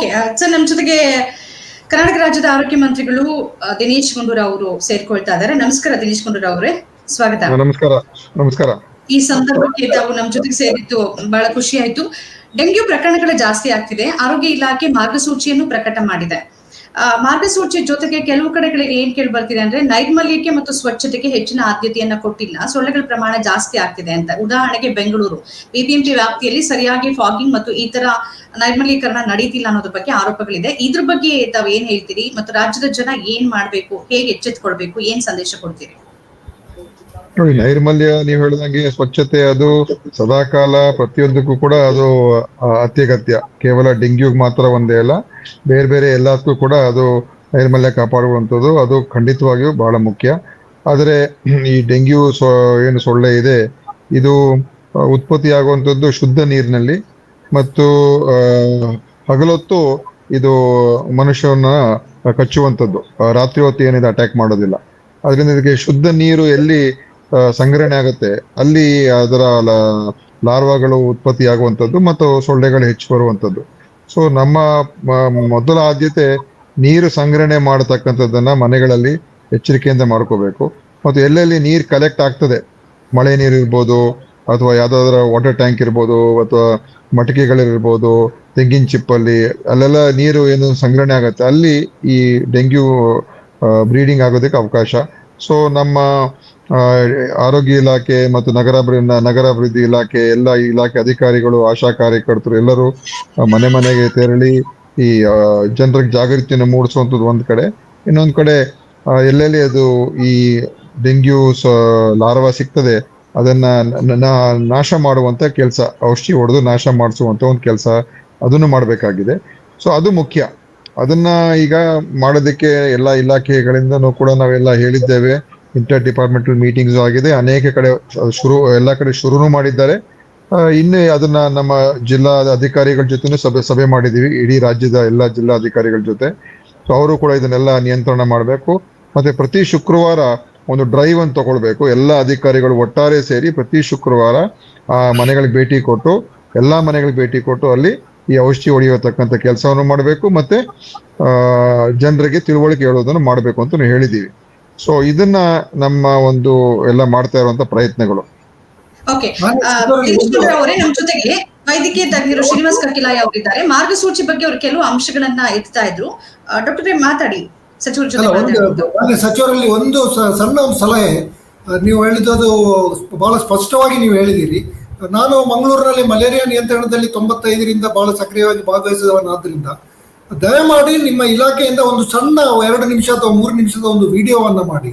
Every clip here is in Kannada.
ಓಕೆ ಸರ್, ನಮ್ಮ ಜೊತೆಗೆ ಕರ್ನಾಟಕ ರಾಜ್ಯದ ಆರೋಗ್ಯ ಮಂತ್ರಿಗಳು ದಿನೇಶ್ ಗುಂಡೂರಾವ್ ಅವರು ಸೇರ್ಕೊಳ್ತಾ ಇದ್ದಾರೆ. ನಮಸ್ಕಾರ ದಿನೇಶ್ ಗುಂಡೂರಾವ್ ಅವರೇ, ಸ್ವಾಗತ. ನಮಸ್ಕಾರ. ನಮಸ್ಕಾರ. ಈ ಸಂದರ್ಭಕ್ಕೆ ತಾವು ನಮ್ಮ ಜೊತೆಗೆ ಸೇರಿದ್ದು ಬಹಳ ಖುಷಿ ಆಯ್ತು. ಡೆಂಗ್ಯೂ ಪ್ರಕರಣಗಳು ಜಾಸ್ತಿ ಆಗ್ತಿದೆ. ಆರೋಗ್ಯ ಇಲಾಖೆ ಮಾರ್ಗಸೂಚಿಯನ್ನು ಪ್ರಕಟ ಮಾಡಿದೆ. ಮಾರ್ಗಸೂಚಿ ಜೊತೆಗೆ ಕೆಲವು ಕಡೆಗಳಿಗೆ ಏನ್ ಕೇಳಿ ಬರ್ತಿದೆ ಅಂದ್ರೆ ನೈರ್ಮಲ್ಯಕ್ಕೆ ಮತ್ತು ಸ್ವಚ್ಛತೆಗೆ ಹೆಚ್ಚಿನ ಆದ್ಯತೆಯನ್ನ ಕೊಟ್ಟಿಲ್ಲ, ಸೊಳ್ಳೆಗಳ ಪ್ರಮಾಣ ಜಾಸ್ತಿ ಆಗ್ತಿದೆ ಅಂತ. ಉದಾಹರಣೆಗೆ ಬೆಂಗಳೂರು ಬಿಬಿಎಂಪಿ ವ್ಯಾಪ್ತಿಯಲ್ಲಿ ಸರಿಯಾಗಿ ಫಾಗಿಂಗ್ ಮತ್ತು ಈ ತರ ನೈರ್ಮಲ್ಯೀಕರಣ ನಡೀತಿಲ್ಲ ಅನ್ನೋದ್ರ ಬಗ್ಗೆ ಆರೋಪಗಳಿದೆ. ಇದ್ರ ಬಗ್ಗೆ ತಾವ್ ಏನ್ ಹೇಳ್ತೀರಿ ಮತ್ತು ರಾಜ್ಯದ ಜನ ಏನ್ ಮಾಡ್ಬೇಕು, ಹೇಗೆ ಎಚ್ಚೆತ್ಕೊಳ್ಬೇಕು, ಏನ್ ಸಂದೇಶ ಕೊಡ್ತೀರಿ? ನೋಡಿ, ನೈರ್ಮಲ್ಯ ನೀವು ಹೇಳಿದಂಗೆ ಸ್ವಚ್ಛತೆ ಅದು ಸದಾಕಾಲ ಪ್ರತಿಯೊಂದಕ್ಕೂ ಕೂಡ ಅದು ಅತ್ಯಗತ್ಯ. ಕೇವಲ ಡೆಂಗ್ಯೂಗ್ ಮಾತ್ರ ಒಂದೇ ಅಲ್ಲ, ಬೇರೆ ಬೇರೆ ಎಲ್ಲದಕ್ಕೂ ಕೂಡ ಅದು ನೈರ್ಮಲ್ಯ ಕಾಪಾಡುವಂಥದ್ದು ಅದು ಖಂಡಿತವಾಗಿಯೂ ಬಹಳ ಮುಖ್ಯ. ಆದರೆ ಈ ಡೆಂಗ್ಯೂ ಏನು ಸೊಳ್ಳೆ ಇದೆ, ಇದು ಉತ್ಪತ್ತಿ ಆಗುವಂಥದ್ದು ಶುದ್ಧ ನೀರಿನಲ್ಲಿ ಮತ್ತು ಹಗಲೊತ್ತು ಇದು ಮನುಷ್ಯನ ಕಚ್ಚುವಂಥದ್ದು, ರಾತ್ರಿ ಹೊತ್ತು ಏನಿದೆ ಅಟ್ಯಾಕ್ ಮಾಡೋದಿಲ್ಲ. ಅದರಿಂದ ಇದಕ್ಕೆ ಶುದ್ಧ ನೀರು ಎಲ್ಲಿ ಸಂಗ್ರಹಣೆ ಆಗುತ್ತೆ ಅಲ್ಲಿ ಅದರ ಲಾರ್ವಾಗಳು ಉತ್ಪತ್ತಿ ಆಗುವಂಥದ್ದು ಮತ್ತು ಸೊಳ್ಳೆಗಳು ಹೆಚ್ಚು ಬರುವಂಥದ್ದು. ಸೊ ನಮ್ಮ ಮೊದಲ ಆದ್ಯತೆ ನೀರು ಸಂಗ್ರಹಣೆ ಮಾಡತಕ್ಕಂಥದ್ದನ್ನ ಮನೆಗಳಲ್ಲಿ ಎಚ್ಚರಿಕೆಯಿಂದ ಮಾಡ್ಕೋಬೇಕು. ಮತ್ತು ಎಲ್ಲೆಲ್ಲಿ ನೀರು ಕಲೆಕ್ಟ್ ಆಗ್ತದೆ, ಮಳೆ ನೀರು ಇರ್ಬೋದು ಅಥವಾ ಯಾವ್ದಾದ್ರ ವಾಟರ್ ಟ್ಯಾಂಕ್ ಇರ್ಬೋದು ಅಥವಾ ಮಟಕೆಗಳಿರ್ಬೋದು, ತೆಂಗಿನ ಚಿಪ್ಪಲ್ಲಿ ಅಲ್ಲೆಲ್ಲ ನೀರು ಏನು ಸಂಗ್ರಹಣೆ ಆಗುತ್ತೆ ಅಲ್ಲಿ ಈ ಡೆಂಗ್ಯೂ ಬ್ರೀಡಿಂಗ್ ಆಗೋದಕ್ಕೆ ಅವಕಾಶ. ಸೊ ನಮ್ಮ ಆರೋಗ್ಯ ಇಲಾಖೆ ಮತ್ತು ನಗರಾಭಿವೃದ್ಧಿ ಇಲಾಖೆ ಎಲ್ಲ ಇಲಾಖೆ ಅಧಿಕಾರಿಗಳು, ಆಶಾ ಕಾರ್ಯಕರ್ತರು ಎಲ್ಲರೂ ಮನೆ ಮನೆಗೆ ತೆರಳಿ ಈ ಜನರಿಗೆ ಜಾಗೃತಿಯನ್ನು ಮೂಡಿಸುವಂಥದ್ದು ಒಂದ್ ಕಡೆ. ಇನ್ನೊಂದ್ ಕಡೆ ಎಲ್ಲೆಲ್ಲಿ ಅದು ಈ ಡೆಂಗ್ಯೂ ಲಾರ್ವಾ ಸಿಗ್ತದೆ ಅದನ್ನ ನಾಶ ಮಾಡುವಂತ ಕೆಲಸ, ಔಷಧಿ ಹೊಡೆದು ನಾಶ ಮಾಡಿಸುವಂತ ಒಂದು ಕೆಲಸ ಅದನ್ನು ಮಾಡಬೇಕಾಗಿದೆ. ಸೊ ಅದು ಮುಖ್ಯ. ಅದನ್ನ ಈಗ ಮಾಡೋದಕ್ಕೆ ಎಲ್ಲ ಇಲಾಖೆಗಳಿಂದನೂ ಕೂಡ ನಾವೆಲ್ಲ ಹೇಳಿದ್ದೇವೆ. ಇಂಟರ್ ಡಿಪಾರ್ಟ್ಮೆಂಟಲ್ ಮೀಟಿಂಗ್ಸ್ ಆಗಿದೆ, ಅನೇಕ ಕಡೆ ಎಲ್ಲ ಕಡೆ ಶುರುನು ಮಾಡಿದ್ದಾರೆ. ಇನ್ನು ಅದನ್ನ ನಮ್ಮ ಜಿಲ್ಲಾ ಅಧಿಕಾರಿಗಳ ಜೊತೆನೂ ಸಭೆ ಮಾಡಿದೀವಿ, ಇಡೀ ರಾಜ್ಯದ ಎಲ್ಲ ಜಿಲ್ಲಾ ಅಧಿಕಾರಿಗಳ ಜೊತೆ. ಸೊ ಅವರು ಕೂಡ ಇದನ್ನೆಲ್ಲ ನಿಯಂತ್ರಣ ಮಾಡಬೇಕು. ಮತ್ತೆ ಪ್ರತಿ ಶುಕ್ರವಾರ ಒಂದು ಡ್ರೈವ್ ಅನ್ನು ತಗೊಳ್ಬೇಕು. ಎಲ್ಲ ಅಧಿಕಾರಿಗಳು ಒಟ್ಟಾರೆ ಸೇರಿ ಪ್ರತಿ ಶುಕ್ರವಾರ ಆ ಮನೆಗಳಿಗೆ ಭೇಟಿ ಕೊಟ್ಟು, ಎಲ್ಲಾ ಮನೆಗಳಿಗೆ ಭೇಟಿ ಕೊಟ್ಟು ಅಲ್ಲಿ ಈ ಔಷಧಿ ಹೊಡೆಯತಕ್ಕಂಥ ಕೆಲಸವನ್ನು ಮಾಡಬೇಕು. ಮತ್ತೆ ಜನರಿಗೆ ತಿಳುವಳಿಕೆ ಹೇಳೋದನ್ನು ಮಾಡಬೇಕು ಅಂತ ನಾವು ಹೇಳಿದೀವಿ. ಸೊ ಇದನ್ನ ನಮ್ಮ ಒಂದು ಎಲ್ಲ ಮಾಡ್ತಾ ಇರುವಂತ ಪ್ರಯತ್ನಗಳು. ನಮ್ಮ ಜೊತೆಗೆ ವೈದ್ಯಕೀಯ ತಜ್ಞರು ಶ್ರೀನಿವಾಸ್ ಕಕ್ಕಿಲಾಯ ಅವರಿದ್ದಾರೆ. ಮಾರ್ಗಸೂಚಿ ಬಗ್ಗೆ ಅವರು ಕೆಲವು ಅಂಶಗಳನ್ನ ಎತ್ತಾ ಇದ್ರು. ಡಾಕ್ಟರ್ ಮಾತಾಡಿ, ಸಚಿವರ ಜೊತೆ. ಸಚಿವರಲ್ಲಿ ಒಂದು ಸಣ್ಣ ಒಂದು ಸಲಹೆ. ನೀವು ಹೇಳಿದ್ದು ಬಹಳ ಸ್ಪಷ್ಟವಾಗಿ ನೀವು ಹೇಳಿದಿರಿ. ನಾನು ಮಂಗಳೂರಿನಲ್ಲಿ ಮಲೇರಿಯಾ ನಿಯಂತ್ರಣದಲ್ಲಿ 95ರಿಂದ ಬಹಳ ಸಕ್ರಿಯವಾಗಿ ಭಾಗವಹಿಸಿದವನಾದ್ರಿಂದ ದಯಮಾಡಿ ನಿಮ್ಮ ಇಲಾಖೆಯಿಂದ ಒಂದು ಸಣ್ಣ 2 ನಿಮಿಷ ಅಥವಾ 3 ನಿಮಿಷದ ಒಂದು ವಿಡಿಯೋವನ್ನ ಮಾಡಿ,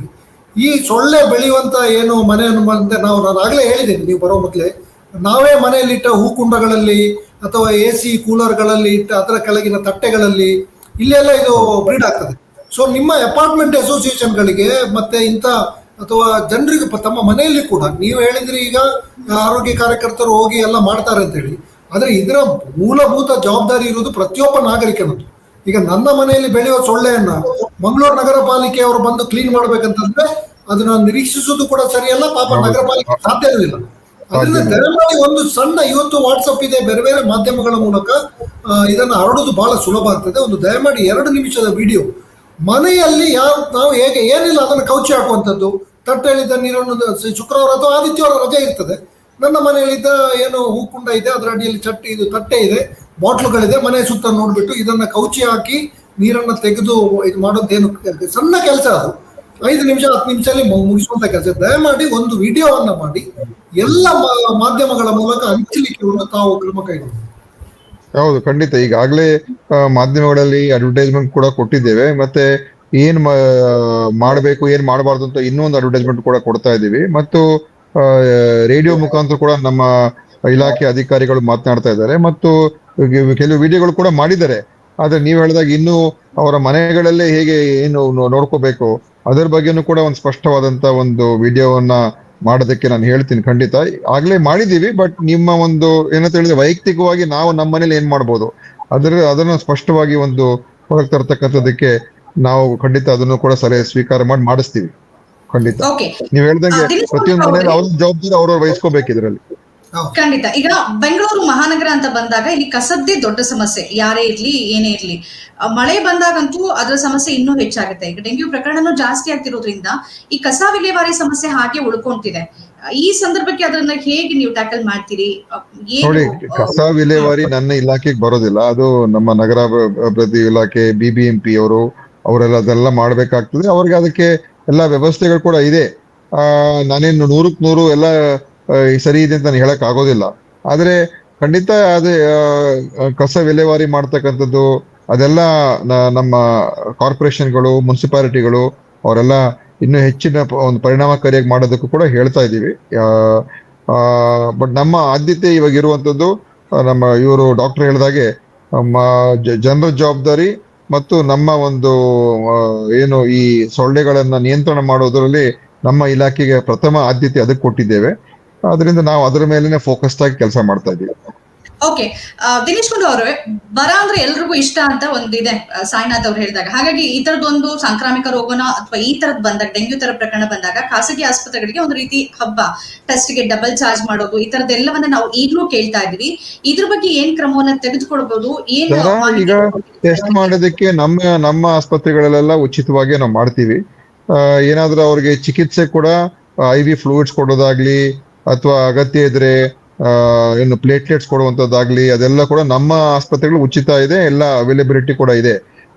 ಈ ಸೊಳ್ಳೆ ಬೆಳೆಯುವಂತ ಏನು ಮನೆಯನ್ನು ನಾನು ಆಗಲೇ ಹೇಳಿದ್ದೇನೆ, ನೀವು ಬರೋ ಮೊದಲೇ ನಾವೇ ಮನೆಯಲ್ಲಿಟ್ಟ ಹೂಕುಂಡಗಳಲ್ಲಿ ಅಥವಾ AC ಕೂಲರ್ಗಳಲ್ಲಿ ಇಟ್ಟ ಅದರ ಕೆಳಗಿನ ತಟ್ಟೆಗಳಲ್ಲಿ ಇಲ್ಲೆಲ್ಲ ಇದು ಬ್ರೀಡ್ ಆಗ್ತದೆ. ಸೊ ನಿಮ್ಮ ಅಪಾರ್ಟ್ಮೆಂಟ್ ಅಸೋಸಿಯೇಷನ್ಗಳಿಗೆ ಮತ್ತೆ ಇಂಥ ಅಥವಾ ಜನರಿಗೆ ತಮ್ಮ ಮನೆಯಲ್ಲಿ ಕೂಡ ನೀವು ಹೇಳಿದ್ರಿ ಈಗ ಆರೋಗ್ಯ ಕಾರ್ಯಕರ್ತರು ಹೋಗಿ ಎಲ್ಲ ಮಾಡ್ತಾರೆ ಅಂತ ಹೇಳಿ, ಆದ್ರೆ ಇದರ ಮೂಲಭೂತ ಜವಾಬ್ದಾರಿ ಇರುವುದು ಪ್ರತಿಯೊಬ್ಬ ನಾಗರಿಕನದ್ದು. ಈಗ ನನ್ನ ಮನೆಯಲ್ಲಿ ಬೆಳೆಯುವ ಸೊಳ್ಳೆಯನ್ನ ಮಂಗಳೂರು ನಗರ ಪಾಲಿಕೆಯವರು ಬಂದು ಕ್ಲೀನ್ ಮಾಡ್ಬೇಕಂತಂದ್ರೆ ಅದನ್ನ ನಿರೀಕ್ಷಿಸುವುದು ಕೂಡ ಸರಿಯಲ್ಲ, ಪಾಪ ನಗರ ಪಾಲಿಕೆ ಸಾಧ್ಯವೂ ಇಲ್ಲ. ಅದರಿಂದ ದಯಮಾಡಿ ಒಂದು ಸಣ್ಣ, ಇವತ್ತು ವಾಟ್ಸಪ್ ಇದೆ, ಬೇರೆ ಬೇರೆ ಮಾಧ್ಯಮಗಳ ಮೂಲಕ ಇದನ್ನು ಹರಡುವುದು ಬಹಳ ಸುಲಭ ಆಗ್ತದೆ. ಒಂದು ದಯಮಾಡಿ 2 ನಿಮಿಷದ ವಿಡಿಯೋ ಮನೆಯಲ್ಲಿ ನಾವು ಹೇಗೆ ಏನಿಲ್ಲ ಅದನ್ನು ಕೌಚಿ ಹಾಕುವಂಥದ್ದು, ತಟ್ಟೆಯಲ್ಲಿದ್ದ ನೀರನ್ನು ಶುಕ್ರವಾರ ಅಥವಾ ಆದಿತ್ಯವಾರ ರಜೆ ಇರ್ತದೆ, ನನ್ನ ಮನೆಯಲ್ಲಿದ್ದ ಏನು ಹೂಕುಂಡ ಇದೆ ಅದರ ಅಡಿಯಲ್ಲಿ ತಟ್ಟೆ ಇದೆ, ಬಾಟ್ಲುಗಳಿದೆ, ಮನೆ ಸುತ್ತ ನೋಡ್ಬಿಟ್ಟು ಇದನ್ನ ಕೌಚಿ ಹಾಕಿ ನೀರನ್ನ ತೆಗೆದು ಇದು ಮಾಡೋದೇನು ಸಣ್ಣ ಕೆಲಸ. ಅದು 5 ನಿಮಿಷ 10 ನಿಮಿಷದಲ್ಲಿ ಮುಗಿಸುವಂತ ಕೆಲಸ. ದಯಮಾಡಿ ಒಂದು ವಿಡಿಯೋವನ್ನ ಮಾಡಿ ಎಲ್ಲ ಮಾಧ್ಯಮಗಳ ಮೂಲಕ ಹಂಚಲಿಕ್ಕೆ ತಾವು ಕ್ರಮ ಕೈಗೊಳ್ಳಿ. ಹೌದು, ಖಂಡಿತ. ಈಗಾಗಲೇ ಮಾಧ್ಯಮಗಳಲ್ಲಿ ಅಡ್ವರ್ಟೈಸ್ಮೆಂಟ್ ಕೂಡ ಕೊಟ್ಟಿದ್ದೇವೆ. ಮತ್ತೆ ಏನ್ ಮಾಡಬೇಕು ಏನ್ ಮಾಡಬಾರ್ದು ಅಂತ ಇನ್ನೊಂದು ಅಡ್ವರ್ಟೈಸ್ಮೆಂಟ್ ಕೂಡ ಕೊಡ್ತಾ ಇದ್ದೀವಿ. ಮತ್ತು ರೇಡಿಯೋ ಮುಖಾಂತರ ಕೂಡ ನಮ್ಮ ಇಲಾಖೆ ಅಧಿಕಾರಿಗಳು ಮಾತನಾಡ್ತಾ ಇದ್ದಾರೆ ಮತ್ತು ಕೆಲವು ವಿಡಿಯೋಗಳು ಕೂಡ ಮಾಡಿದ್ದಾರೆ. ಆದ್ರೆ ನೀವು ಹೇಳಿದಾಗ ಇನ್ನು ಅವರ ಮನೆಗಳಲ್ಲೇ ಹೇಗೆ ಏನು ನೋಡ್ಕೋಬೇಕು ಅದರ ಬಗ್ಗೆನೂ ಕೂಡ ಒಂದು ಸ್ಪಷ್ಟವಾದಂತ ಒಂದು ವಿಡಿಯೋವನ್ನ ಮಾಡೋದಕ್ಕೆ ನಾನು ಹೇಳ್ತೀನಿ. ಖಂಡಿತ ಆಗ್ಲೇ ಮಾಡಿದೀವಿ. ಬಟ್ ನಿಮ್ಮ ಒಂದು ಏನಂತ ಹೇಳಿದ್ರೆ ವೈಯಕ್ತಿಕವಾಗಿ ನಾವು ನಮ್ಮ ಮನೇಲಿ ಏನ್ ಮಾಡ್ಬೋದು ಅದನ್ನ ಸ್ಪಷ್ಟವಾಗಿ ಒಂದು ಹೊರಗೆ ತರ್ತಕ್ಕಂಥದಕ್ಕೆ ನಾವು ಖಂಡಿತ ಅದನ್ನು ಕೂಡ ಸ್ವೀಕಾರ ಮಾಡಿಸ್ತೀವಿ. ಖಂಡಿತ ನೀವು ಹೇಳ್ದಂಗೆ ಪ್ರತಿಯೊಂದು ಮನೆಯಲ್ಲಿ ಅವ್ರ ಜವಾಬ್ದಾರಿ ಅವ್ರವ್ರು ವಹಿಸ್ಕೋಬೇಕು ಇದರಲ್ಲಿ. ಹೌದು. ಖಂಡಿತ. ಈಗ ಬೆಂಗಳೂರು ಮಹಾನಗರ ಅಂತ ಬಂದಾಗ ಇಲ್ಲಿ ಕಸದ್ದೇ ದೊಡ್ಡ ಸಮಸ್ಯೆ. ಯಾರೇ ಇರ್ಲಿ, ಏನೇ ಇರ್ಲಿ. ಮಳೆ ಬಂದಾಗಂತೂ ಅದರ ಸಮಸ್ಯೆ ಇನ್ನೂ ಹೆಚ್ಚಾಗುತ್ತೆ. ಈಗ ಡೆಂಗ್ಯೂ ಪ್ರಕರಣನೂ ಜಾಸ್ತಿ ಆಗ್ತಿರೋದ್ರಿಂದ ಈ ಕಸ ವಿಲೇವಾರಿ ಸಮಸ್ಯೆ ಹಾಗೆ ಉಳ್ಕೊಂತಿದೆ. ಈ ಸಂದರ್ಭಕ್ಕೆ ಅದನ್ನ ಹೇಗೆ ನೀವು ಟ್ಯಾಕಲ್ ಮಾಡ್ತೀರಿ? ನೋಡಿ, ಏನು ಕಸ ವಿಲೇವಾರಿ ನನ್ನ ಇಲಾಖೆಗೆ ಬರೋದಿಲ್ಲ. ಅದು ನಮ್ಮ ನಗರ ಅಭಿವೃದ್ಧಿ ಇಲಾಖೆ, BBMP ಅವರು ಅವರೆಲ್ಲ ಅದೆಲ್ಲ ಮಾಡ್ಬೇಕಾಗ್ತದೆ. ಅವ್ರಿಗೆ ಅದಕ್ಕೆ ಎಲ್ಲ ವ್ಯವಸ್ಥೆಗಳು ಕೂಡ ಇದೆ. ನಾನೇನು 100ಕ್ಕೆ 100 ಎಲ್ಲ ಸರಿ ಇದೆ ಅಂತ ನಾನು ಹೇಳಕ್ ಆಗೋದಿಲ್ಲ. ಆದ್ರೆ ಖಂಡಿತ ಅದೇ ಕಸ ವಿಲೇವಾರಿ ಮಾಡ್ತಕ್ಕಂಥದ್ದು ಅದೆಲ್ಲ ನಮ್ಮ ಕಾರ್ಪೊರೇಷನ್ಗಳು, ಮುನ್ಸಿಪಾಲಿಟಿಗಳು ಅವರೆಲ್ಲ ಇನ್ನೂ ಹೆಚ್ಚಿನ ಒಂದು ಪರಿಣಾಮಕಾರಿಯಾಗಿ ಮಾಡೋದಕ್ಕೂ ಕೂಡ ಹೇಳ್ತಾ ಇದ್ದೀವಿ. ಬಟ್ ನಮ್ಮ ಆದ್ಯತೆ ಇವಾಗ ಇರುವಂತದ್ದು ನಮ್ಮ ಇವರು ಡಾಕ್ಟರ್ ಹೇಳಿದಾಗೆ ಜನರ ಜವಾಬ್ದಾರಿ ಮತ್ತು ನಮ್ಮ ಒಂದು ಏನು ಈ ಸೊಳ್ಳೆಗಳನ್ನ ನಿಯಂತ್ರಣ ಮಾಡೋದ್ರಲ್ಲಿ ನಮ್ಮ ಇಲಾಖೆಗೆ ಪ್ರಥಮ ಆದ್ಯತೆ ಅದಕ್ಕೆ ಕೊಟ್ಟಿದ್ದೇವೆ. ಅದರಿಂದ ನಾವು ಅದರ ಮೇಲೆನೆ ಫೋಕಸ್ಡ್ ಆಗಿ ಕೆಲಸ ಮಾಡ್ತಾ ಇದ್ದೀವಿ. ಓಕೆ. ದಿನೇಶ್ ಗುಂಡು ಅವರೇ, ಬರ ಅಂದ್ರೆ ಎಲ್ರಿಗೂ ಇಷ್ಟ ಅಂತ ಒಂದಿದೆ, ಸಾಯಿನಾಥ್ ಅವ್ರು ಹೇಳಿದಾಗ. ಹಾಗಾಗಿ ಈ ತರದೊಂದು ಸಾಂಕ್ರಾಮಿಕ ರೋಗನ ಅಥವಾ ಈ ತರದ್ ಬಂದಾಗ, ಡೆಂಗ್ಯೂ ತರ ಪ್ರಕರಣ ಬಂದಾಗ ಖಾಸಗಿ ಆಸ್ಪತ್ರೆಗಳಿಗೆ ಒಂದು ರೀತಿ ಹಬ್ಬ, ಟೆಸ್ಟ್ಗೆ ಡಬಲ್ ಚಾರ್ಜ್ ಮಾಡೋದು, ಈ ತರದೆಲ್ಲವನ್ನ ನಾವು ಈಗಲೂ ಕೇಳ್ತಾ ಇದೀವಿ. ಇದ್ರ ಬಗ್ಗೆ ಏನ್ ಕ್ರಮವನ್ನ ತೆಗೆದುಕೊಳ್ಬಹುದು? ಈಗ ಟೆಸ್ಟ್ ಮಾಡೋದಕ್ಕೆ ನಮ್ಮ ಆಸ್ಪತ್ರೆಗಳಲ್ಲೆಲ್ಲ ಉಚಿತವಾಗಿ ನಾವು ಮಾಡ್ತೀವಿ. ಏನಾದ್ರೂ ಅವ್ರಿಗೆ ಚಿಕಿತ್ಸೆ ಕೂಡ IV ಫ್ಲೂಯಿಡ್ಸ್ ಕೊಡೋದಾಗ್ಲಿ ಅಥವಾ ಅಗತ್ಯ ಇದ್ರೆ ಏನು ಪ್ಲೇಟ್ಲೆಟ್ಸ್ ಕೊಡುವಂತದ್ದಾಗ್ಲಿ ಅದೆಲ್ಲ ಕೂಡ ನಮ್ಮ ಆಸ್ಪತ್ರೆಗಳು ಉಚಿತ ಇದೆ, ಎಲ್ಲ ಅವೈಲೇಬಿಲಿಟಿ ಕೂಡ ಇದೆ.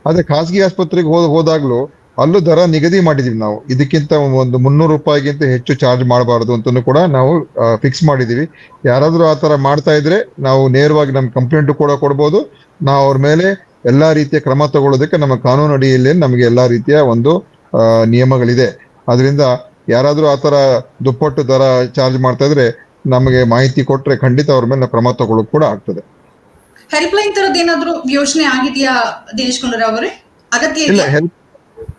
ಆದ್ರೆ ಖಾಸಗಿ ಆಸ್ಪತ್ರೆಗೆ ಹೋದಾಗ್ಲೂ ಅಲ್ಲೂ ದರ ನಿಗದಿ ಮಾಡಿದೀವಿ ನಾವು. ಇದಕ್ಕಿಂತ ಒಂದು 300 ರೂಪಾಯಿಗಿಂತ ಹೆಚ್ಚು ಚಾರ್ಜ್ ಮಾಡಬಾರದು ಅಂತಲೂ ಕೂಡ ನಾವು ಫಿಕ್ಸ್ ಮಾಡಿದೀವಿ. ಯಾರಾದ್ರೂ ಆ ತರ ಮಾಡ್ತಾ ಇದ್ರೆ ನಾವು ನೇರವಾಗಿ ನಮ್ಮ ಕಂಪ್ಲೇಂಟ್ ಕೂಡ ಕೊಡ್ಬೋದು. ನಾವು ಅವ್ರ ಮೇಲೆ ಎಲ್ಲಾ ರೀತಿಯ ಕ್ರಮ ತಗೊಳ್ಳೋದಕ್ಕೆ ನಮ್ಮ ಕಾನೂನು ಅಡಿಯಲ್ಲಿ ನಮಗೆ ಎಲ್ಲಾ ರೀತಿಯ ಒಂದು ನಿಯಮಗಳಿದೆ. ಅದರಿಂದ ಯಾರಾದ್ರೂ ಆತರ ದುಪ್ಪಟ್ಟು ದರ ಚಾರ್ಜ್ ಮಾಡ್ತಾ ಇದ್ರೆ ನಮಗೆ ಮಾಹಿತಿ ಕೊಟ್ರೆ ಖಂಡಿತ ಅವ್ರ ಮೇಲೆ ಕ್ರಮ ತಗೊಳ್ಳೋಕೆ ಕೂಡ ಆಗ್ತದೆ. ಹೆಲ್ಪ್ ಲೈನ್ ತರದ್ ಏನಾದ್ರು ಯೋಚನೆ ಆಗಿದೆಯಾ ದಿನೇಶ್ ಗುಂಡೂರಾವ್ ಅವರೇ? ಅಗತ್ಯ ಇಲ್ಲ,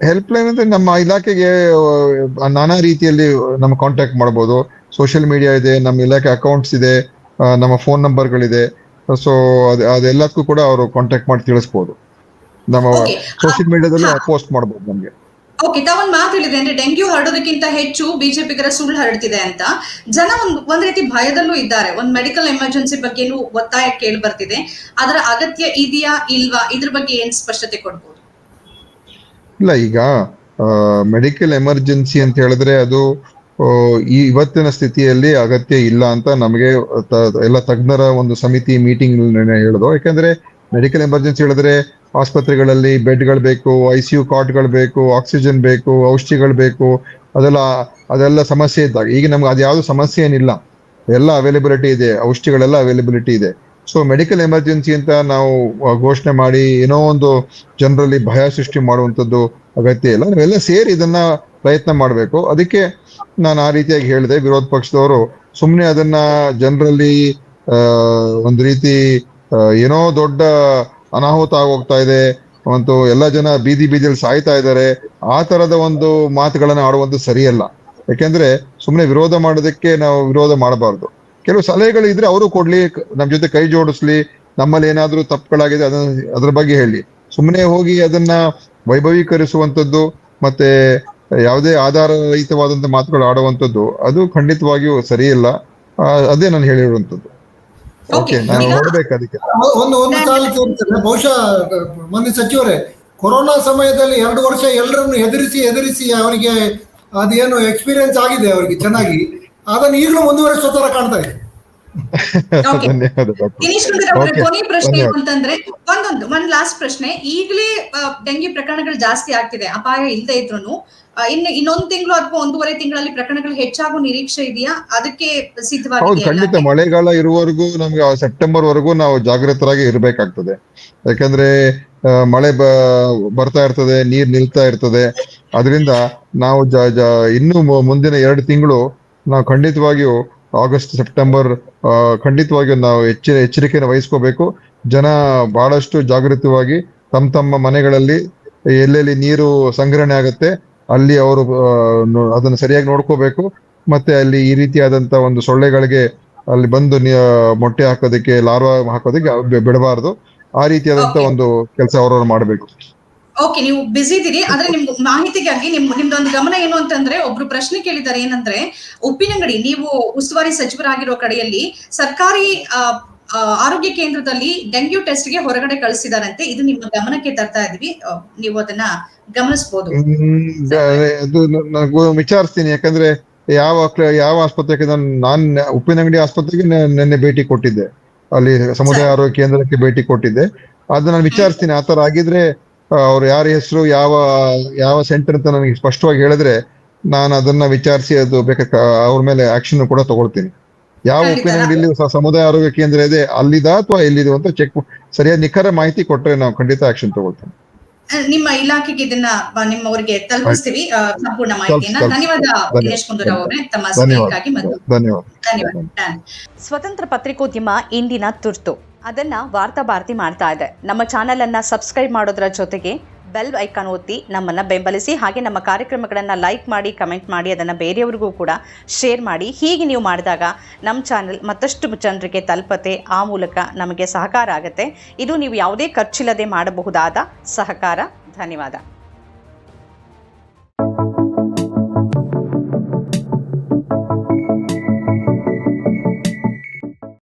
ಹೆಲ್ಪ್ ಲೈನ್ ಅಂದ್ರೆ ನಮ್ಮ ಇಲಾಖೆಗೆ ನಾನಾ ರೀತಿಯಲ್ಲಿ ನಮ್ಮ ಕಾಂಟ್ಯಾಕ್ಟ್ ಮಾಡಬಹುದು. ಸೋಷಿಯಲ್ ಮೀಡಿಯಾ ಇದೆ, ನಮ್ಮ ಇಲಾಖೆ ಅಕೌಂಟ್ಸ್ ಇದೆ, ನಮ್ಮ ಫೋನ್ ನಂಬರ್ಗಳಿದೆ. ಸೊ ಅದೆಲ್ಲಕ್ಕೂ ಕೂಡ ಅವರು ಕಾಂಟ್ಯಾಕ್ಟ್ ಮಾಡಿ ತಿಳಿಸ್ಬೋದು. ನಮ್ಮ ಸೋಷಿಯಲ್ ಮೀಡಿಯಾದಲ್ಲಿ ಪೋಸ್ಟ್ ಮಾಡಬಹುದು ನಮ್ಗೆ. ಓಕೆ. ತಾವೊಂದ್ ಮಾತು ಹೇಳಿದ್ರೆ, ಅಂದ್ರೆ ಡೆಂಗ್ಯೂ ಹರಡೋದಕ್ಕಿಂತ ಹೆಚ್ಚು ಬಿಜೆಪಿಗರ ಸುಳ್ಳು ಹರಡ್ತಿದೆ ಅಂತ ಜನ ಒಂದ್ ರೀತಿ ಭಯದಲ್ಲೂ ಇದ್ದಾರೆ. ಒಂದ್ ಮೆಡಿಕಲ್ ಎಮರ್ಜೆನ್ಸಿ ಬಗ್ಗೆನೂ ಒತ್ತಾಯ ಕೇಳಿ ಬರ್ತಿದೆ. ಅದರ ಅಗತ್ಯ ಇದೆಯಾ ಇಲ್ವಾ? ಇದ್ರ ಬಗ್ಗೆ ಏನ್ ಸ್ಪಷ್ಟತೆ ಕೊಡ್ಬೋದು? ಇಲ್ಲ, ಈಗ ಮೆಡಿಕಲ್ ಎಮರ್ಜೆನ್ಸಿ ಅಂತ ಹೇಳಿದ್ರೆ ಅದು ಇವತ್ತಿನ ಸ್ಥಿತಿಯಲ್ಲಿ ಅಗತ್ಯ ಇಲ್ಲ ಅಂತ ನಮಗೆ ಎಲ್ಲ ತಜ್ಞರ ಒಂದು ಸಮಿತಿ ಮೀಟಿಂಗ್ ಹೇಳೋದು. ಯಾಕಂದ್ರೆ ಮೆಡಿಕಲ್ ಎಮರ್ಜೆನ್ಸಿ ಹೇಳಿದ್ರೆ ಆಸ್ಪತ್ರೆಗಳಲ್ಲಿ ಬೆಡ್ಗಳು ಬೇಕು, ICU ಕಾಟ್ಗಳು ಬೇಕು, ಆಕ್ಸಿಜನ್ ಬೇಕು, ಔಷಧಿಗಳು ಬೇಕು. ಅದೆಲ್ಲ ಸಮಸ್ಯೆ ಇದ್ದಾಗ, ಈಗ ನಮ್ಗೆ ಅದ್ಯಾವುದು ಸಮಸ್ಯೆ ಏನಿಲ್ಲ, ಎಲ್ಲ ಅವೈಲೇಬಿಲಿಟಿ ಇದೆ, ಔಷಧಿಗಳೆಲ್ಲ ಅವೈಲೇಬಿಲಿಟಿ ಇದೆ. ಸೊ ಮೆಡಿಕಲ್ ಎಮರ್ಜೆನ್ಸಿ ಅಂತ ನಾವು ಘೋಷಣೆ ಮಾಡಿ ಏನೋ ಒಂದು ಜನರಲ್ಲಿ ಭಯ ಸೃಷ್ಟಿ ಮಾಡುವಂಥದ್ದು ಅಗತ್ಯ ಇಲ್ಲ. ನಾವೆಲ್ಲ ಸೇರಿ ಇದನ್ನ ಪ್ರಯತ್ನ ಮಾಡಬೇಕು. ಅದಕ್ಕೆ ನಾನು ಆ ರೀತಿಯಾಗಿ ಹೇಳಿದೆ. ವಿರೋಧ ಪಕ್ಷದವರು ಸುಮ್ಮನೆ ಅದನ್ನ ಜನರಲ್ಲಿ ಒಂದು ರೀತಿ ಏನೋ ದೊಡ್ಡ ಅನಾಹುತ ಆಗೋಗ್ತಾ ಇದೆ ಮತ್ತು ಎಲ್ಲ ಜನ ಬೀದಿಯಲ್ಲಿ ಸಾಯ್ತಾ ಇದ್ದಾರೆ, ಆ ತರದ ಒಂದು ಮಾತುಗಳನ್ನ ಆಡುವಂತ ಸರಿಯಲ್ಲ. ಯಾಕೆಂದ್ರೆ ಸುಮ್ಮನೆ ವಿರೋಧ ಮಾಡೋದಕ್ಕೆ ನಾವು ವಿರೋಧ ಮಾಡಬಾರ್ದು. ಕೆಲವು ಸಲಹೆಗಳು ಇದ್ರೆ ಅವರು ಕೊಡ್ಲಿ, ನಮ್ ಜೊತೆ ಕೈ ಜೋಡಿಸ್ಲಿ, ನಮ್ಮಲ್ಲಿ ಏನಾದ್ರೂ ತಪ್ಪುಗಳಾಗಿದೆ ಅದ್ರ ಬಗ್ಗೆ ಹೇಳಿ. ಸುಮ್ಮನೆ ಹೋಗಿ ಅದನ್ನ ವೈಭವೀಕರಿಸುವಂತದ್ದು ಮತ್ತೆ ಯಾವುದೇ ಆಧಾರ ರಹಿತವಾದಂತ ಮಾತುಗಳು ಆಡುವಂಥದ್ದು ಅದು ಖಂಡಿತವಾಗಿಯೂ ಸರಿಯಿಲ್ಲ. ಅದೇ ನಾನು ಹೇಳಿರುವಂತದ್ದು. ಓಕೆ, ನಾವು ನೋಡ್ಬೇಕು ಅದಕ್ಕೆ. ಒಂದು ಕಾಲಕ್ಕೆ ಇರ್ತದೆ. ಬಹುಶಃ ಮಾನ್ಯ ಸಚಿವರೇ, ಕೊರೋನಾ ಸಮಯದಲ್ಲಿ 2 ವರ್ಷ ಎಲ್ಲರನ್ನು ಹೆದರಿಸಿ ಅವರಿಗೆ ಅದೇನು ಎಕ್ಸ್ಪೀರಿಯನ್ಸ್ ಆಗಿದೆ ಅವರಿಗೆ ಚೆನ್ನಾಗಿ, ಅದನ್ನು ಈಗಲೂ ಮುಂದುವರಿಸೋ ತರ ಕಾಣ್ತಾ ಇದೆ. ದಿನೇಶ್ ಗುಂಡೂರಾವ್ ಅವರ ಕೊನೆಯ ಪ್ರಶ್ನೆ ಅಂತಂದ್ರೆ, ಒಂದ್ ಲಾಸ್ಟ್ ಪ್ರಶ್ನೆ. ಈಗಲೇ ಡೆಂಗ್ಯೂ ಪ್ರಕರಣಗಳು ಜಾಸ್ತಿ ಆಗ್ತಿದೆ, ಅಪಾಯ ಇಲ್ಲದೆ ಇದ್ರು ಇನ್ನೊಂದು ತಿಂಗಳು ಅಥವಾ 1.5 ತಿಂಗಳಲ್ಲಿ ಪ್ರಕರಣಗಳು ಹೆಚ್ಚಾಗುವ ನಿರೀಕ್ಷೆ ಇದೆಯಾ? ಅದಕ್ಕೆ ಸಿದ್ಧವಾಗಿ? ಖಂಡಿತ ಮಳೆಗಾಲ ಇರುವವರೆಗೂ ನಮ್ಗೆ ಸೆಪ್ಟೆಂಬರ್ ವರೆಗೂ ನಾವು ಜಾಗೃತರಾಗಿ ಇರ್ಬೇಕಾಗ್ತದೆ. ಯಾಕಂದ್ರೆ ಮಳೆ ಬರ್ತಾ ಇರ್ತದೆ, ನೀರ್ ನಿಲ್ತಾ ಇರ್ತದೆ. ಅದರಿಂದ ನಾವು ಇನ್ನು ಮುಂದಿನ 2 ತಿಂಗಳು ನಾವು ಖಂಡಿತವಾಗಿಯೂ ಆಗಸ್ಟ್ ಸೆಪ್ಟೆಂಬರ್ ಖಂಡಿತವಾಗಿಯೂ ನಾವು ಎಚ್ಚರಿಕೆಯನ್ನು ವಹಿಸ್ಕೋಬೇಕು. ಜನ ಬಹಳಷ್ಟು ಜಾಗೃತವಾಗಿ ತಮ್ಮ ಮನೆಗಳಲ್ಲಿ ಎಲ್ಲೆಲ್ಲಿ ನೀರು ಸಂಗ್ರಹಣೆ ಆಗುತ್ತೆ ಅಲ್ಲಿ ಅವರು ಅದನ್ನು ಸರಿಯಾಗಿ ನೋಡ್ಕೋಬೇಕು. ಮತ್ತೆ ಅಲ್ಲಿ ಈ ರೀತಿಯಾದಂತ ಒಂದು ಸೊಳ್ಳೆಗಳಿಗೆ ಅಲ್ಲಿ ಬಂದು ಮೊಟ್ಟೆ ಹಾಕೋದಕ್ಕೆ, ಲಾರ್ವಾ ಹಾಕೋದಕ್ಕೆ ಬಿಡಬಾರ್ದು. ಆ ರೀತಿಯಾದಂತ ಒಂದು ಕೆಲಸ ಅವರವರು ಮಾಡಬೇಕು. ಓಕೆ, ನೀವು ಬಿಸಿ ಇದೀರಿ. ಆದ್ರೆ ನಿಮ್ ಮಾಹಿತಿಗಾಗಿ ನಿಮ್ದೊಂದು ಗಮನ ಏನು ಅಂತಂದ್ರೆ, ಒಬ್ರು ಪ್ರಶ್ನೆ ಕೇಳಿದ್ದಾರೆ. ಏನಂದ್ರೆ, ಉಪ್ಪಿನಂಗಡಿ ನೀವು ಉಸ್ತುವಾರಿ ಸಚಿವರಾಗಿರೋ ಕಡೆಯಲ್ಲಿ ಸರ್ಕಾರಿ ಆರೋಗ್ಯ ಕೇಂದ್ರದಲ್ಲಿ ಡೆಂಗ್ಯೂ ಟೆಸ್ಟ್ ಗೆ ಹೊರಗಡೆ ಕಳಿಸಿದಾರಂತೆ. ಇದು ನಿಮ್ಮ ಗಮನಕ್ಕೆ ತರ್ತಾ ಇದೀವಿ, ನೀವು ಅದನ್ನ ಗಮನಿಸಬಹುದು. ಅದು ನಾನು ವಿಚಾರಿಸ್ತೀನಿ. ಯಾಕಂದ್ರೆ ಯಾವ ಆಸ್ಪತ್ರೆಗೆ ನಾನು ಉಪ್ಪಿನಂಗಡಿ ಆಸ್ಪತ್ರೆಗೆ ನಿನ್ನೆ ಭೇಟಿ ಕೊಟ್ಟಿದ್ದೆ, ಅಲ್ಲಿ ಸಮುದಾಯ ಆರೋಗ್ಯ ಕೇಂದ್ರಕ್ಕೆ ಭೇಟಿ ಕೊಟ್ಟಿದ್ದೆ. ಅದು ನಾನು ವಿಚಾರಿಸ್ತೀನಿ. ಆತರ ಆಗಿದ್ರೆ ಅವ್ರು ಯಾರ ಹೆಸರು, ಯಾವ ಸೆಂಟರ್ ಅಂತ ನನಗೆ ಸ್ಪಷ್ಟವಾಗಿ ಹೇಳಿದ್ರೆ ನಾನು ಅದನ್ನ ವಿಚಾರಿಸಿ ಅದು ಅವ್ರ ಮೇಲೆ ಆಕ್ಷನ್ ಕೂಡ ತಗೊಳ್ತೀನಿ. ಯಾವ ಉಪ್ಪಿನಂಗಡಿಯಲ್ಲಿ ಸಮುದಾಯ ಆರೋಗ್ಯ ಕೇಂದ್ರ ಇದೆ ಅಲ್ಲಿದ ಅಥವಾ ಎಲ್ಲಿದೆ ಅಂತ ಚೆಕ್ ಸರಿಯಾದ ನಿಖರ ಮಾಹಿತಿ ಕೊಟ್ರೆ ನಾವು ಖಂಡಿತ ಆಕ್ಷನ್ ತಗೊಳ್ತೇವೆ. ನಿಮ್ಮ ಇಲಾಖೆಗೆ ಇದನ್ನ ನಿಮ್ಮವರಿಗೆ ತಲುಪಿಸ್ತೀವಿ, ಸಂಪೂರ್ಣ ಮಾಹಿತಿಯನ್ನ. ಧನ್ಯವಾದ ದಿನೇಶ್ ಗುಂಡೂರಾವ್ ಅವರೇ, ತಮ್ಮ ಸಮಯಕ್ಕಾಗಿ ಮತ್ತು ಧನ್ಯವಾದ. ಸ್ವತಂತ್ರ ಪತ್ರಿಕೋದ್ಯಮ ಇಂದಿನ ತುರ್ತು ಅದನ್ನ ವಾರ್ತಾ ಭಾರತಿ ಮಾಡ್ತಾ ಇದೆ. ನಮ್ಮ ಚಾನೆಲ್ ಅನ್ನ ಸಬ್ಸ್ಕ್ರೈಬ್ ಮಾಡೋದ್ರ ಜೊತೆಗೆ ಬೆಲ್ ಐಕಾನ್ ಒತ್ತಿ ನಮ್ಮನ್ನ ಬೆಂಬಲಿಸಿ. ಹಾಗೆ ನಮ್ಮ ಕಾರ್ಯಕ್ರಮಗಳನ್ನು ಲೈಕ್ ಮಾಡಿ, ಕಮೆಂಟ್ ಮಾಡಿ, ಅದನ್ನು ಬೇರೆಯವರಿಗೂ ಕೂಡ ಶೇರ್ ಮಾಡಿ. ಹೀಗೆ ನೀವು ಮಾಡಿದಾಗ ನಮ್ಮ ಚಾನೆಲ್ ಮತ್ತಷ್ಟು ಜನರಿಗೆ ತಲುಪತ್ತೆ, ಆ ಮೂಲಕ ನಮಗೆ ಸಹಕಾರ ಆಗುತ್ತೆ. ಇದು ನೀವು ಯಾವುದೇ ಖರ್ಚಿಲ್ಲದೆ ಮಾಡಬಹುದಾದ ಸಹಕಾರ. ಧನ್ಯವಾದ.